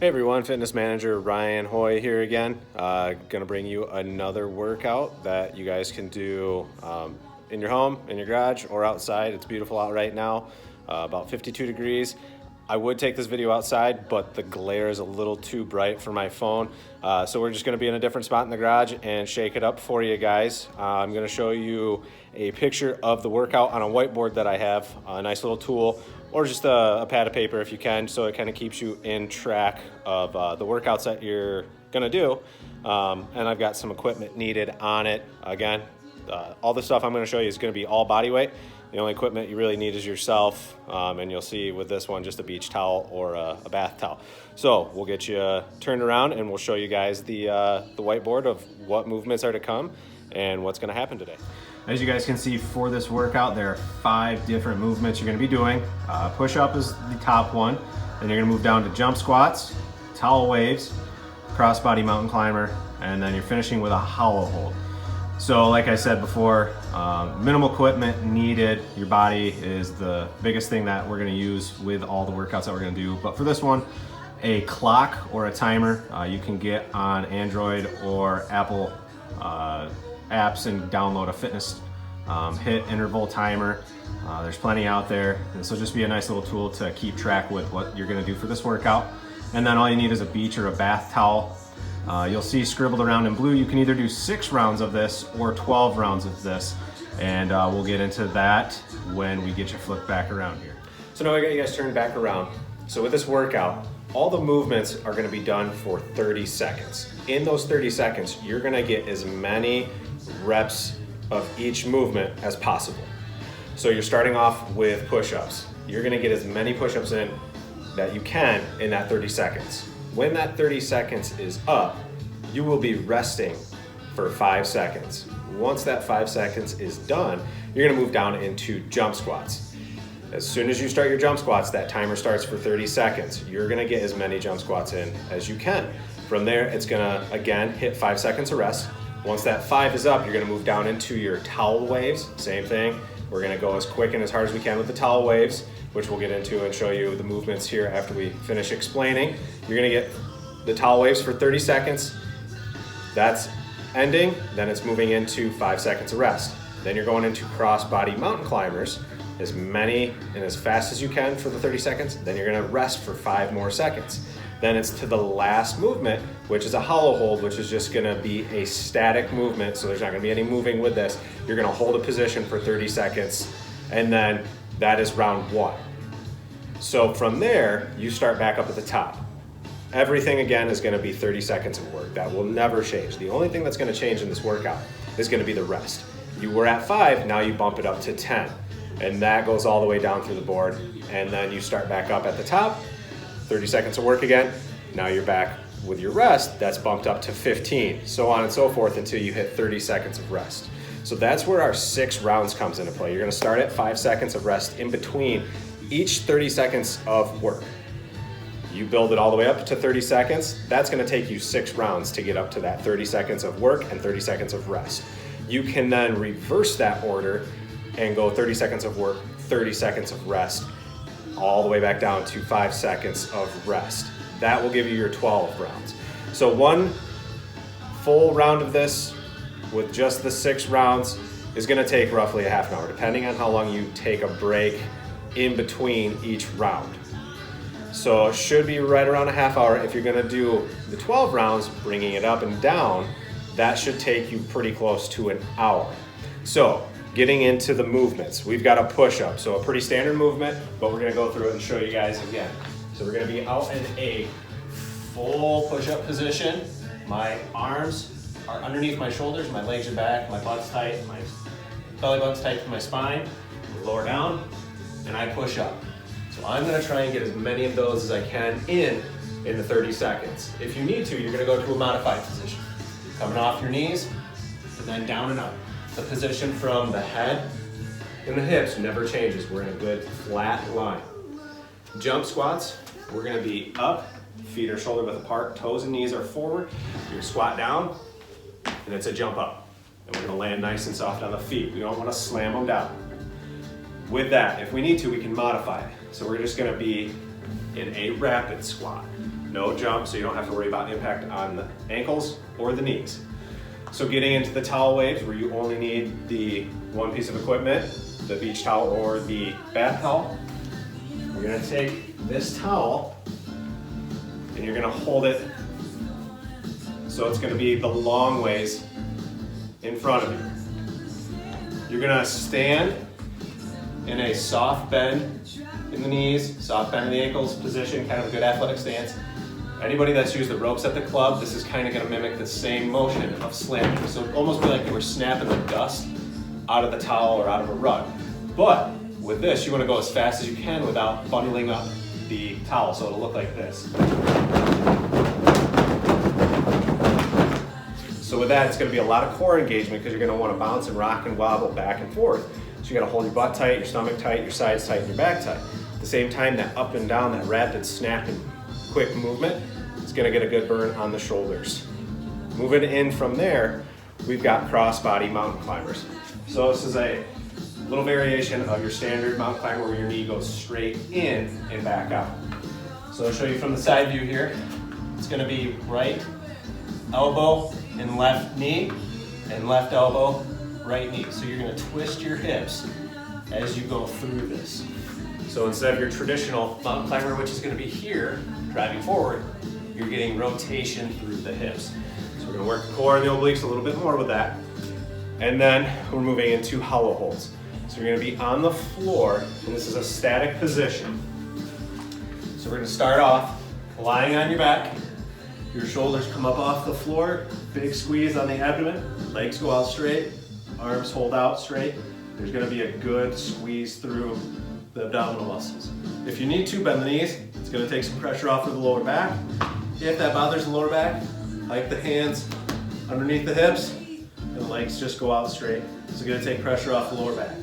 Hey everyone, Fitness Manager Ryan Hoy here again. Gonna bring you another workout that you guys can do in your home, in your garage, or outside. It's beautiful out right now, about 52 degrees. I would take this video outside, but the glare is a little too bright for my phone. So we're just gonna be in a different spot in the garage and shake it up for you guys. I'm gonna show you a picture of the workout on a whiteboard that I have, a nice little tool, or just a pad of paper if you can, so it kind of keeps you in track of the workouts that you're gonna do. And I've got some equipment needed on it. Again, all the stuff I'm gonna show you is gonna be all body weight. The only equipment you really need is yourself, and you'll see with this one just a beach towel or a bath towel. So we'll get you turned around and we'll show you guys the whiteboard of what movements are to come and what's gonna happen today. As you guys can see, for this workout, there are 5 different movements you're gonna be doing. Push-up is the top one. Then you're gonna move down to jump squats, towel waves, cross-body mountain climber, and then you're finishing with a hollow hold. So like I said before, minimal equipment needed. Your body is the biggest thing that we're gonna use with all the workouts that we're gonna do. But for this one, a clock or a timer you can get on Android or Apple apps and download a fitness hit interval timer. There's plenty out there. And this will just be a nice little tool to keep track with what you're gonna do for this workout. And then all you need is a beach or a bath towel. You'll see scribbled around in blue, you can either do 6 rounds of this or 12 rounds of this. And we'll get into that when we get you flipped back around here. So now I got you guys turned back around. So with this workout, all the movements are gonna be done for 30 seconds. In those 30 seconds, you're gonna get as many reps of each movement as possible. So you're starting off with push-ups. You're gonna get as many push-ups in that you can in that 30 seconds. When that 30 seconds is up, you will be resting for 5 seconds. Once that 5 seconds is done, you're gonna move down into jump squats. As soon as you start your jump squats, that timer starts for 30 seconds. You're gonna get as many jump squats in as you can. From there, it's gonna, again, hit 5 seconds of rest. Once that 5 is up, you're gonna move down into your towel waves. Same thing. We're gonna go as quick and as hard as we can with the towel waves, which we'll get into and show you the movements here after we finish explaining. You're gonna get the towel waves for 30 seconds. That's ending, then it's moving into 5 seconds of rest. Then you're going into cross-body mountain climbers, as many and as fast as you can for the 30 seconds. Then you're gonna rest for 5 more seconds. Then it's to the last movement, which is a hollow hold, which is just gonna be a static movement, so there's not gonna be any moving with this. You're gonna hold a position for 30 seconds, and then that is round 1. So from there, you start back up at the top. Everything again is gonna be 30 seconds of work. That will never change. The only thing that's gonna change in this workout is gonna be the rest. You were at 5, now you bump it up to 10. And that goes all the way down through the board. And then you start back up at the top, 30 seconds of work again. Now you're back with your rest, that's bumped up to 15, so on and so forth until you hit 30 seconds of rest. So that's where our 6 rounds comes into play. You're gonna start at 5 seconds of rest in between each 30 seconds of work. You build it all the way up to 30 seconds. That's gonna take you 6 rounds to get up to that 30 seconds of work and 30 seconds of rest. You can then reverse that order and go 30 seconds of work, 30 seconds of rest, all the way back down to 5 seconds of rest. That will give you your 12 rounds. So one full round of this with just the 6 rounds is gonna take roughly a half an hour, depending on how long you take a break in between each round. So it should be right around a half hour. If you're gonna do the 12 rounds, bringing it up and down, that should take you pretty close to an hour. So getting into the movements, we've got a push-up, so a pretty standard movement, but we're gonna go through it and show you guys again. So we're gonna be out in a full push-up position. My arms are underneath my shoulders, my legs are back, my butt's tight, my belly button's tight to my spine, lower down, and I push up. So I'm gonna try and get as many of those as I can in the 30 seconds. If you need to, you're gonna go to a modified position. Coming off your knees, and then down and up. The position from the head and the hips never changes. We're in a good flat line. Jump squats, we're gonna be up, feet are shoulder width apart, toes and knees are forward. You're squat down, and it's a jump up. And we're gonna land nice and soft on the feet. We don't wanna slam them down. With that, if we need to, we can modify it. So we're just gonna be in a rapid squat. No jump, so you don't have to worry about impact on the ankles or the knees. So getting into the towel waves where you only need the one piece of equipment, the beach towel or the bath towel, you're gonna take this towel and you're gonna hold it so it's gonna be the long ways in front of you. You're gonna stand in a soft bend in the knees, soft bend in the ankles position, kind of a good athletic stance. Anybody that's used the ropes at the club, this is kind of gonna mimic the same motion of slamming. So it'd almost be like you were snapping the dust out of the towel or out of a rug. But with this, you wanna go as fast as you can without bundling up the towel, so it'll look like this. So with that, it's gonna be a lot of core engagement because you're gonna wanna bounce and rock and wobble back and forth. So you gotta hold your butt tight, your stomach tight, your sides tight, and your back tight. At the same time, that up and down, that rapid snapping, quick movement, it's gonna get a good burn on the shoulders. Moving in from there, we've got crossbody mountain climbers. So this is a little variation of your standard mountain climber where your knee goes straight in and back out. So I'll show you from the side view here. It's gonna be right elbow and left knee, and left elbow, right knee. So you're gonna twist your hips as you go through this. So instead of your traditional mountain climber, which is gonna be here, driving forward, you're getting rotation through the hips. So we're gonna work the core and the obliques a little bit more with that. And then we're moving into hollow holds. So you're gonna be on the floor, and this is a static position. So we're gonna start off lying on your back. Your shoulders come up off the floor, big squeeze on the abdomen, legs go out straight, arms hold out straight. There's gonna be a good squeeze through the abdominal muscles. If you need to, bend the knees. It's gonna take some pressure off of the lower back. If that bothers the lower back, hike the hands underneath the hips, and the legs just go out straight. It's gonna take pressure off the lower back.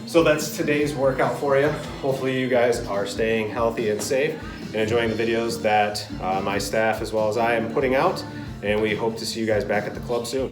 So that's today's workout for you. Hopefully you guys are staying healthy and safe and enjoying the videos that my staff as well as I am putting out. And we hope to see you guys back at the club soon.